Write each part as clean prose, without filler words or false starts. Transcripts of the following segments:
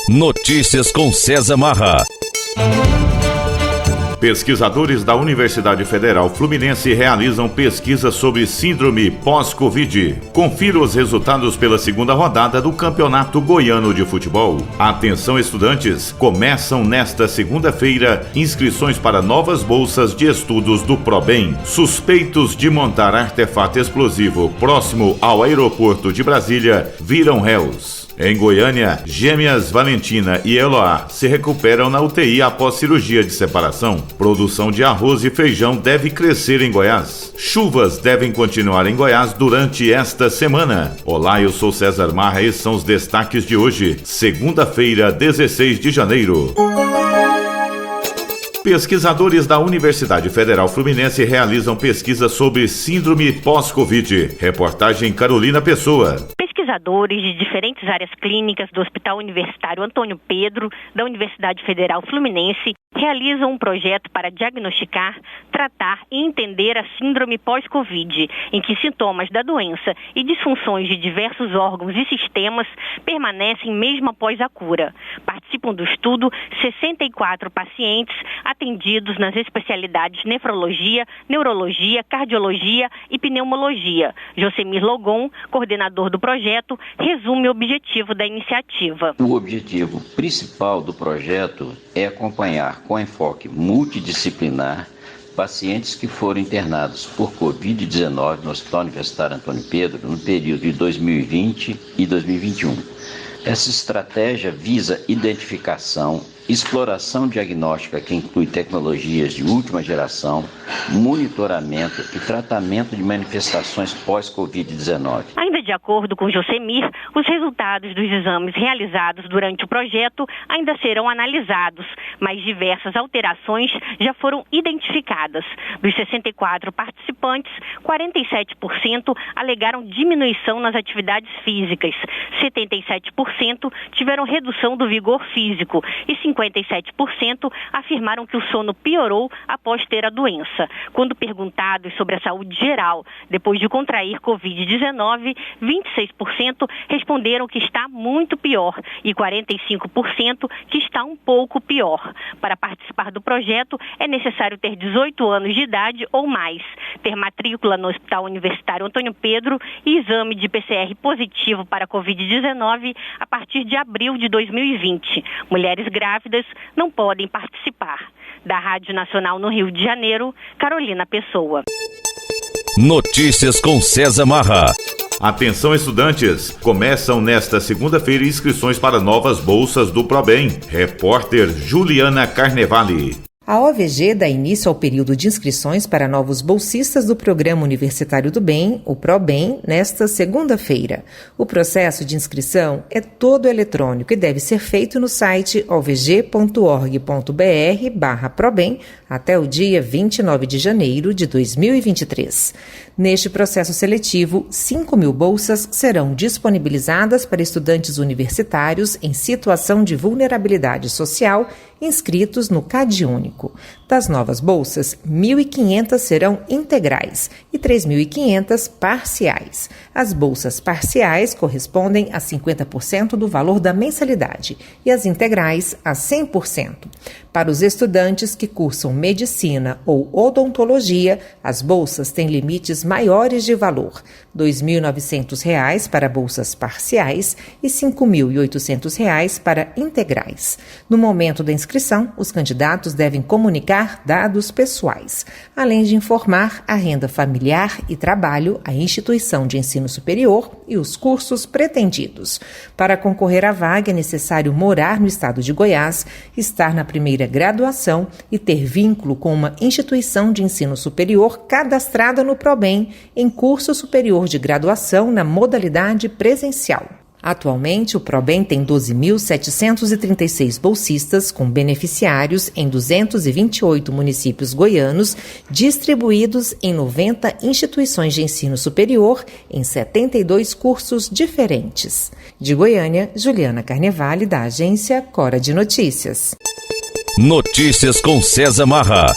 Notícias com César Marra. Pesquisadores da Universidade Federal Fluminense realizam pesquisa sobre síndrome pós-Covid. Confira os resultados pela segunda rodada do Campeonato Goiano de Futebol. Atenção, estudantes! Começam nesta segunda-feira inscrições para novas bolsas de estudos do ProBem. Suspeitos de montar artefato explosivo próximo ao aeroporto de Brasília viram réus. Em Goiânia, gêmeas Valentina e Eloá se recuperam na UTI após cirurgia de separação. Produção de arroz e feijão deve crescer em Goiás. Chuvas devem continuar em Goiás durante esta semana. Olá, eu sou César Marra e esses são os destaques de hoje, segunda-feira, 16 de janeiro. Pesquisadores da Universidade Federal Fluminense realizam pesquisa sobre síndrome pós-Covid. Reportagem Carolina Pessoa. Pesquisadores de diferentes áreas clínicas do Hospital Universitário Antônio Pedro, da Universidade Federal Fluminense, realizam um projeto para diagnosticar, tratar e entender a síndrome pós-Covid, em que sintomas da doença e disfunções de diversos órgãos e sistemas permanecem mesmo após a cura. Participam do estudo 64 pacientes atendidos nas especialidades nefrologia, neurologia, cardiologia e pneumologia. Josemir Logon, coordenador do projeto, resume o objetivo da iniciativa. O objetivo principal do projeto é acompanhar com enfoque multidisciplinar pacientes que foram internados por Covid-19 no Hospital Universitário Antônio Pedro no período de 2020 e 2021. Essa estratégia visa identificação, exploração diagnóstica que inclui tecnologias de última geração, monitoramento e tratamento de manifestações pós-Covid-19. Ainda de acordo com Josemir, os resultados dos exames realizados durante o projeto ainda serão analisados, mas diversas alterações já foram identificadas. Dos 64 participantes, 47% alegaram diminuição nas atividades físicas, 77% tiveram redução do vigor físico e 57% afirmaram que o sono piorou após ter a doença. Quando perguntados sobre a saúde geral depois de contrair Covid-19, 26% responderam que está muito pior e 45% que está um pouco pior. Para participar do projeto, é necessário ter 18 anos de idade ou mais, ter matrícula no Hospital Universitário Antônio Pedro e exame de PCR positivo para Covid-19 a partir de abril de 2020. Mulheres grávidas não podem participar. Da Rádio Nacional no Rio de Janeiro, Carolina Pessoa. Notícias com César Marra. Atenção, estudantes! Começam nesta segunda-feira inscrições para novas bolsas do ProBem. Repórter Juliana Carnevale. A OVG dá início ao período de inscrições para novos bolsistas do Programa Universitário do Bem, o ProBem, nesta segunda-feira. O processo de inscrição é todo eletrônico e deve ser feito no site ovg.org.br/probem até o dia 29 de janeiro de 2023. Neste processo seletivo, 5.000 bolsas serão disponibilizadas para estudantes universitários em situação de vulnerabilidade social inscritos no CadÚnico. Das novas bolsas, 1.500 serão integrais e 3.500 parciais. As bolsas parciais correspondem a 50% do valor da mensalidade e as integrais a 100%. Para os estudantes que cursam medicina ou odontologia, as bolsas têm limites maiores de valor, R$ 2.900 para bolsas parciais e R$ 5.800 para integrais. No momento da inscrição, os candidatos devem comunicar dados pessoais, além de informar a renda familiar e trabalho, a instituição de ensino superior e os cursos pretendidos. Para concorrer à vaga, é necessário morar no estado de Goiás, estar na primeira graduação e ter vínculo com uma instituição de ensino superior cadastrada no ProBem em curso superior de graduação na modalidade presencial. Atualmente, o ProBem tem 12.736 bolsistas com beneficiários em 228 municípios goianos, distribuídos em 90 instituições de ensino superior em 72 cursos diferentes. De Goiânia, Juliana Carnevale, da agência Cora de Notícias. Notícias com César Marra.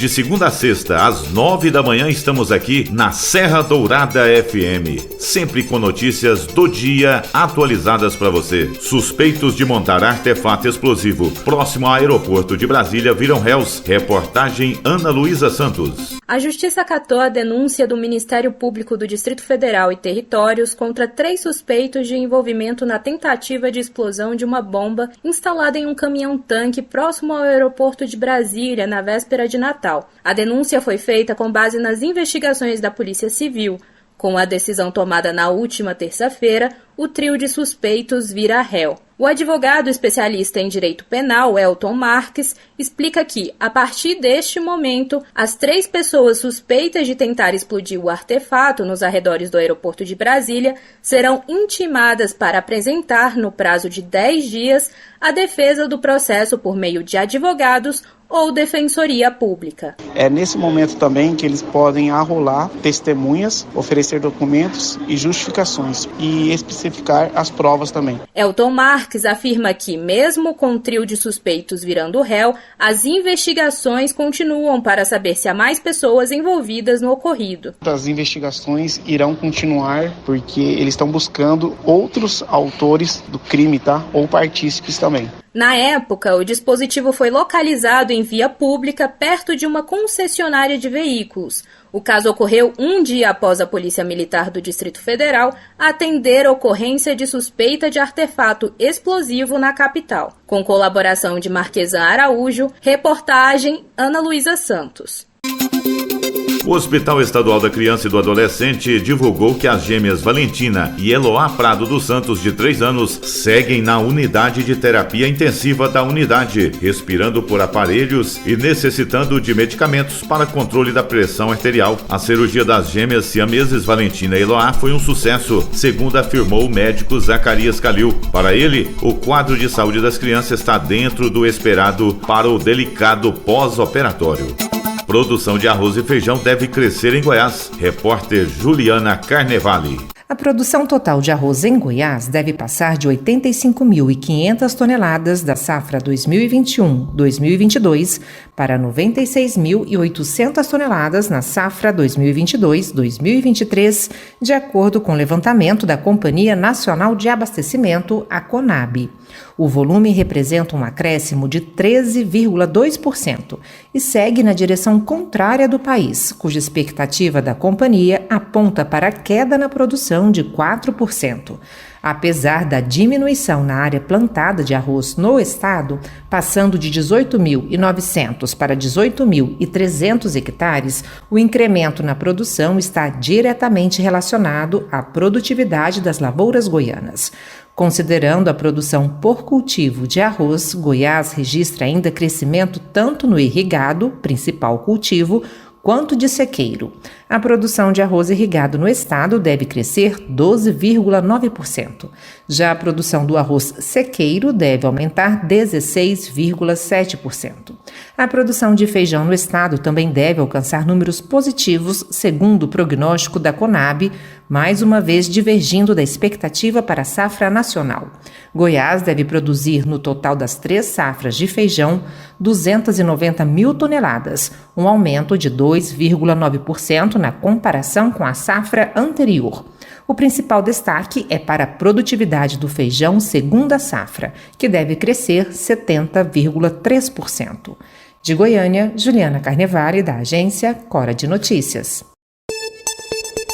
De segunda a sexta, às 9 da manhã, estamos aqui na Serra Dourada FM. Sempre com notícias do dia atualizadas para você. Suspeitos de montar artefato explosivo próximo ao aeroporto de Brasília viram réus. Reportagem Ana Luísa Santos. A Justiça acatou a denúncia do Ministério Público do Distrito Federal e Territórios contra 3 suspeitos de envolvimento na tentativa de explosão de uma bomba instalada em um caminhão-tanque próximo ao aeroporto de Brasília na véspera de Natal. A denúncia foi feita com base nas investigações da Polícia Civil. Com a decisão tomada na última terça-feira, o trio de suspeitos vira réu. O advogado especialista em direito penal, Elton Marques, explica que, a partir deste momento, as 3 pessoas suspeitas de tentar explodir o artefato nos arredores do aeroporto de Brasília serão intimadas para apresentar, no prazo de 10 dias, a defesa do processo por meio de advogados ou defensoria pública. É nesse momento também que eles podem arrolar testemunhas, oferecer documentos e justificações e especificar as provas também. Elton Marques afirma que, mesmo com o trio de suspeitos virando réu, as investigações continuam para saber se há mais pessoas envolvidas no ocorrido. As investigações irão continuar porque eles estão buscando outros autores do crime, ou partícipes também. Na época, o dispositivo foi localizado em via pública perto de uma concessionária de veículos. O caso ocorreu um dia após a Polícia Militar do Distrito Federal atender a ocorrência de suspeita de artefato explosivo na capital. Com colaboração de Marquesan Araújo, reportagem Ana Luísa Santos. O Hospital Estadual da Criança e do Adolescente divulgou que as gêmeas Valentina e Eloá Prado dos Santos, de 3 anos, seguem na unidade de terapia intensiva da unidade, respirando por aparelhos e necessitando de medicamentos para controle da pressão arterial. A cirurgia das gêmeas siameses Valentina e Eloá foi um sucesso, segundo afirmou o médico Zacarias Calil. Para ele, o quadro de saúde das crianças está dentro do esperado para o delicado pós-operatório. Produção de arroz e feijão deve crescer em Goiás. Repórter Juliana Carnevale. A produção total de arroz em Goiás deve passar de 85.500 toneladas da safra 2021-2022 para 96.800 toneladas na safra 2022-2023, de acordo com o levantamento da Companhia Nacional de Abastecimento, a CONAB. O volume representa um acréscimo de 13,2% e segue na direção contrária do país, cuja expectativa da companhia aponta para a queda na produção de 4%. Apesar da diminuição na área plantada de arroz no estado, passando de 18.900 para 18.300 hectares, o incremento na produção está diretamente relacionado à produtividade das lavouras goianas. Considerando a produção por cultivo de arroz, Goiás registra ainda crescimento tanto no irrigado, principal cultivo, quanto de sequeiro. A produção de arroz irrigado no estado deve crescer 12,9%. Já a produção do arroz sequeiro deve aumentar 16,7%. A produção de feijão no estado também deve alcançar números positivos, segundo o prognóstico da CONAB, mais uma vez divergindo da expectativa para a safra nacional. Goiás deve produzir, no total das 3 safras de feijão, 290 mil toneladas, um aumento de 2,9% na comparação com a safra anterior. O principal destaque é para a produtividade do feijão segunda safra, que deve crescer 70,3%. De Goiânia, Juliana Carnevale, da agência Cora de Notícias.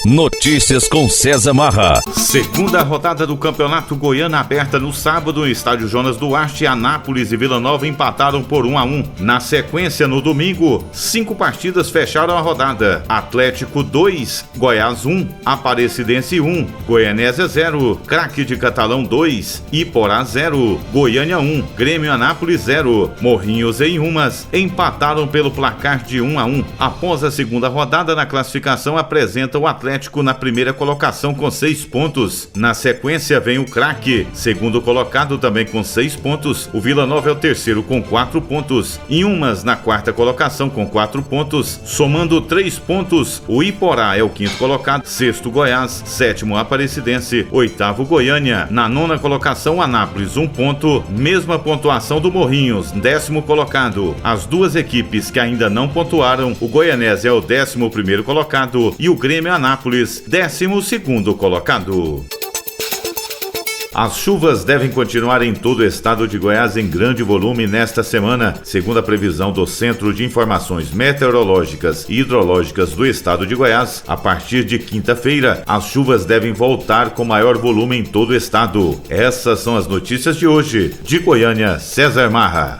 Notícias com César Marra. Segunda rodada do Campeonato Goiano aberta no sábado, no estádio Jonas Duarte. Anápolis e Vila Nova empataram por 1-1. Na sequência, no domingo, 5 partidas fecharam a rodada. Atlético 2, Goiás 1, Aparecidense 1, Goianésia 0, Craque de Catalão 2, Iporá 0, Goiânia 1, Grêmio Anápolis 0, Morrinhos e Inhumas empataram pelo placar de 1-1. Após a segunda rodada, na classificação apresenta o Atlético Atlético na primeira colocação com 6 pontos. Na sequência vem o Craque, segundo colocado também com 6 pontos. O Vila Nova é o terceiro com 4 pontos. Inhumas na quarta colocação com 4 pontos. Somando 3 pontos, o Iporá é o quinto colocado. Sexto Goiás, sétimo Aparecidense, oitavo Goiânia. Na nona colocação Anápolis, 1 ponto. Mesma pontuação do Morrinhos, 10º colocado. As duas equipes que ainda não pontuaram, o Goianese é o 11º colocado e o Grêmio Anápolis, 12º colocado. As chuvas devem continuar em todo o estado de Goiás em grande volume nesta semana, segundo a previsão do Centro de Informações Meteorológicas e Hidrológicas do estado de Goiás. A partir de quinta-feira, as chuvas devem voltar com maior volume em todo o estado. Essas são as notícias de hoje. De Goiânia, César Marra.